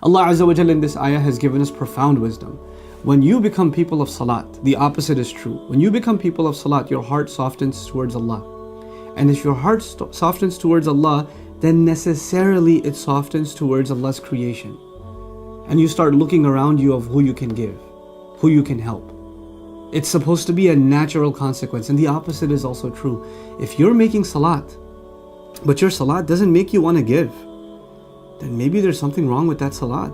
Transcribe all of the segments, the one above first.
Allah Azza wa Jalla in this ayah has given us profound wisdom. When you become people of salat, the opposite is true. When you become people of salat, your heart softens towards Allah. And if your heart softens towards Allah, then necessarily it softens towards Allah's creation. And you start looking around you of who you can give, who you can help. It's supposed to be a natural consequence, and the opposite is also true. If you're making salat, but your salat doesn't make you want to give, then maybe there's something wrong with that salat.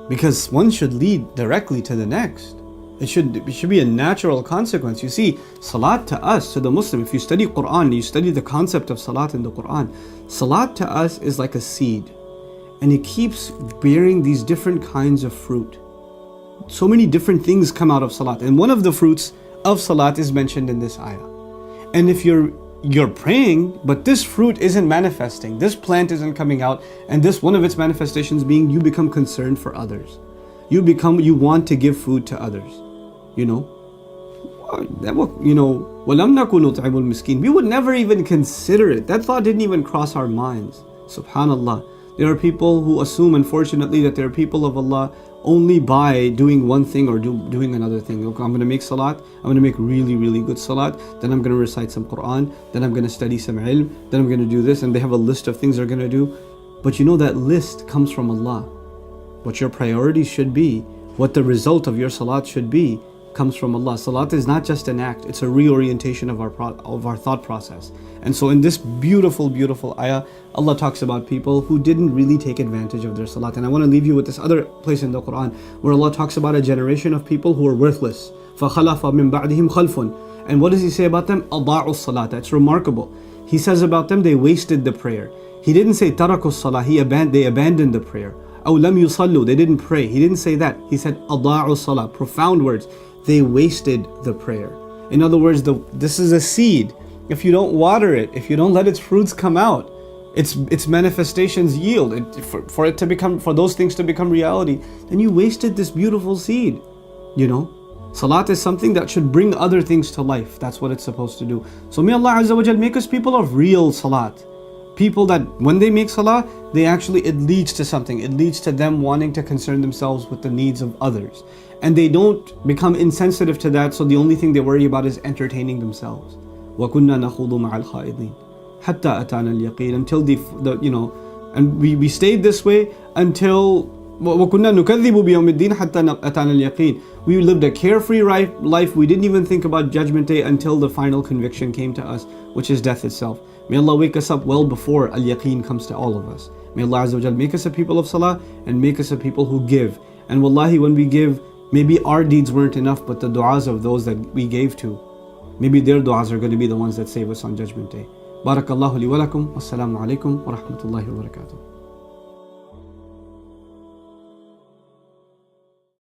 Because one should lead directly to the next. It should be a natural consequence. You see, salat to us, to the Muslim, if you study Quran, you study the concept of salat in the Quran, salat to us is like a seed. And it keeps bearing these different kinds of fruit. So many different things come out of salat. And one of the fruits of salat is mentioned in this ayah. And if you're praying, but this fruit isn't manifesting, this plant isn't coming out, and this one of its manifestations being you become concerned for others. You want to give food to others. You know, وَلَمْ نَكُ نُطْعِمُ الْمِسْكِينَ. We would never even consider it. That thought didn't even cross our minds. Subhanallah. There are people who assume, unfortunately, that they're people of Allah only by doing one thing or doing another thing. Okay, I'm going to make salat, I'm going to make really, really good salat, then I'm going to recite some Quran, then I'm going to study some ilm, then I'm going to do this, and they have a list of things they're going to do. But you know that list comes from Allah. What your priorities should be, what the result of your salat should be, comes from Allah. Salat is not just an act, it's a reorientation of our thought process. And so in this beautiful, beautiful ayah, Allah talks about people who didn't really take advantage of their salat. And I want to leave you with this other place in the Quran where Allah talks about a generation of people who are worthless. فَخَلَفَ مِن بَعْدِهِمْ خَلْفٌ. And what does He say about them? أَضَاعُوا الصَّلَاةَ. That's remarkable. He says about them, they wasted the prayer. He didn't say تَرَكُوا الصَّلَاةِ. They abandoned the prayer. أَوْ لَمْ يُصَلُّوا. They didn't pray. He didn't say that. He said أَضَاعُوا الصَّلَاةَ. Profound words. They wasted the prayer. In other words, this is a seed. If you don't water it, if you don't let its fruits come out, its manifestations yield, for those things to become reality, then you wasted this beautiful seed. You know, salat is something that should bring other things to life. That's what it's supposed to do. So may Allah Azza wa Jal make us people of real salat. People that when they make salah, it leads to something. It leads to them wanting to concern themselves with the needs of others. And they don't become insensitive to that, so the only thing they worry about is entertaining themselves. وَكُنَّا نَخُوضُ مَعَ الْخَائِضِينَ حَتَّى أَتَانَا الْيَقِينَ. Until and we stayed this way until وَكُنَّا نُكَذِّبُ بِيَوْمِ الدِّينِ حَتَّى أَتَانَا الْيَقِينَ. We lived a carefree life. We didn't even think about Judgment Day until the final conviction came to us, which is death itself. May Allah wake us up well before al-yaqeen comes to all of us. May Allah Azza wa Jal make us a people of salah and make us a people who give. And wallahi, when we give, maybe our deeds weren't enough, but the du'as of those that we gave to, maybe their du'as are going to be the ones that save us on Judgment Day. Barakallahu li wa lakum. Wassalamu alaikum wa rahmatullahi wa barakatuh.